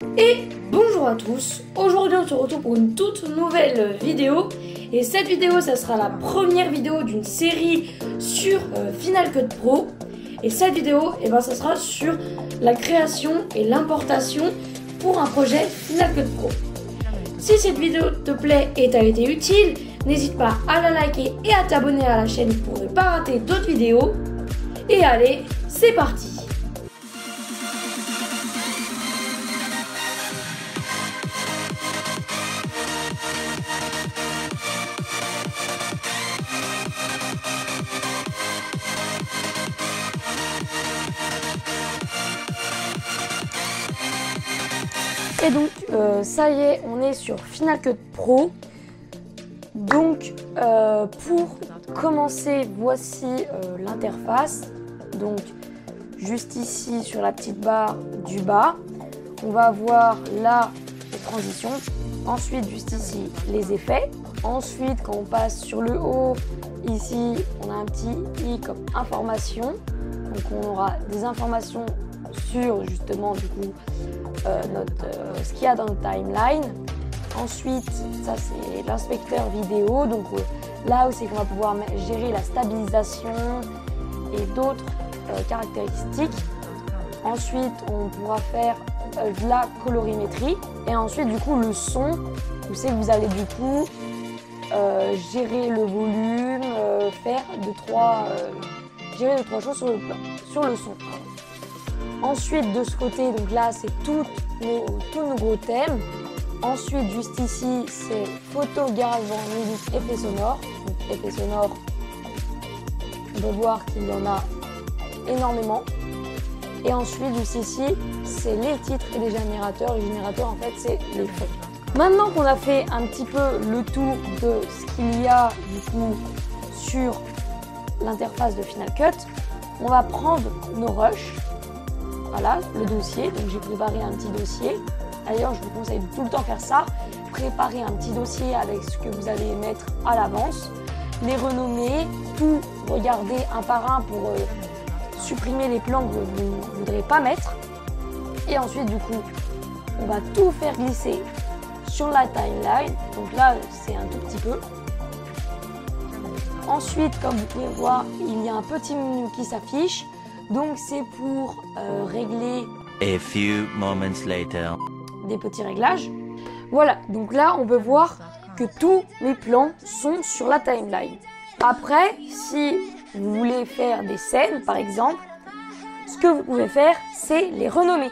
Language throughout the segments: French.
Et bonjour à tous, aujourd'hui on se retrouve pour une toute nouvelle vidéo. Et cette vidéo, ça sera la première vidéo d'une série sur Final Cut Pro. Et cette vidéo, ça sera sur la création et l'importation pour un projet Final Cut Pro. Si cette vidéo te plaît et t'a été utile, n'hésite pas à la liker et à t'abonner à la chaîne pour ne pas rater d'autres vidéos. Et allez, c'est parti! Et donc ça y est, on est sur Final Cut Pro. Donc pour commencer, voici l'interface. Donc juste ici sur la petite barre du bas, on va avoir là les transitions. Ensuite juste ici les effets. Ensuite quand on passe sur le haut, ici on a un petit i comme information. Donc on aura des informations sur justement du coup ce qu'il y a dans le timeline. Ensuite, ça c'est l'inspecteur vidéo. Donc là aussi, on va pouvoir gérer la stabilisation et d'autres caractéristiques. Ensuite, on pourra faire de la colorimétrie. Et ensuite, du coup, le son. Vous savez que vous allez du coup gérer le volume, faire gérer deux, trois choses sur le son. Ensuite, de ce côté, donc là, c'est tous nos gros thèmes. Ensuite, juste ici, c'est photo, GarageBand, musique, effets sonores. Donc, effets sonores, on peut voir qu'il y en a énormément. Et ensuite, juste ici, c'est les titres et les générateurs. Les générateurs, en fait, c'est les fonds. Maintenant qu'on a fait un petit peu le tour de ce qu'il y a, du coup, sur l'interface de Final Cut, on va prendre nos rushs. Voilà, le dossier. Donc, j'ai préparé un petit dossier. D'ailleurs, je vous conseille de tout le temps faire ça. Préparer un petit dossier avec ce que vous allez mettre à l'avance. Les renommer, tout regarder un par un pour supprimer les plans que vous ne voudrez pas mettre. Et ensuite, du coup, on va tout faire glisser sur la timeline. Donc là, c'est un tout petit peu. Ensuite, comme vous pouvez voir, il y a un petit menu qui s'affiche. Donc c'est pour régler A few moments later. Des petits réglages. Voilà, donc là on peut voir que tous mes plans sont sur la timeline. Après, si vous voulez faire des scènes par exemple, ce que vous pouvez faire, c'est les renommer.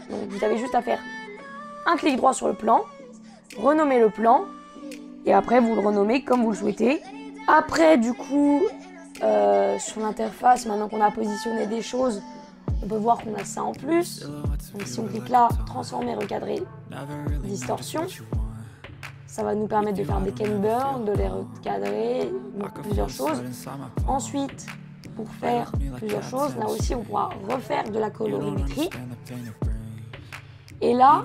Donc vous avez juste à faire un clic droit sur le plan, renommer le plan, et après vous le renommez comme vous le souhaitez. Après du coup, sur l'interface, maintenant qu'on a positionné des choses, on peut voir qu'on a ça en plus. Donc si on clique là, transformer, recadrer, distorsion, ça va nous permettre de faire des can burn, de les recadrer, plusieurs choses. Ensuite, pour faire plusieurs choses, là aussi on pourra refaire de la colorimétrie. Et là,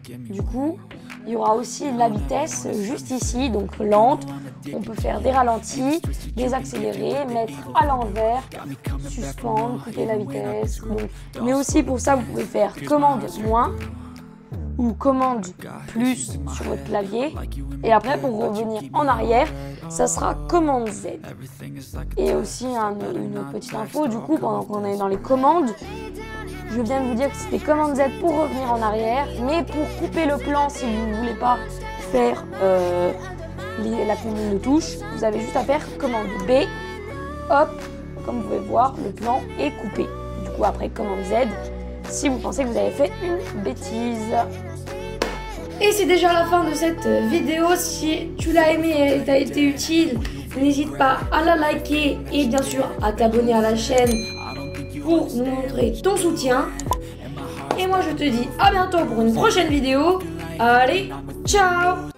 du coup, il y aura aussi la vitesse juste ici, donc lente. On peut faire des ralentis, des accélérés, mettre à l'envers, suspendre, couper la vitesse. Donc. Mais aussi pour ça, vous pouvez faire commande moins ou commande plus sur votre clavier. Et après, pour revenir en arrière, ça sera commande Z. Et aussi une petite info, du coup, pendant qu'on est dans les commandes, je viens de vous dire que c'était commande Z pour revenir en arrière, mais pour couper le plan, si vous ne voulez pas faire la combinaison de touches, vous avez juste à faire commande B, hop, comme vous pouvez voir, le plan est coupé. Du coup, après commande Z, si vous pensez que vous avez fait une bêtise. Et c'est déjà la fin de cette vidéo. Si tu l'as aimé et t'a été utile, n'hésite pas à la liker et bien sûr à t'abonner à la chaîne pour nous montrer ton soutien. Et moi je te dis à bientôt pour une prochaine vidéo. Allez, ciao!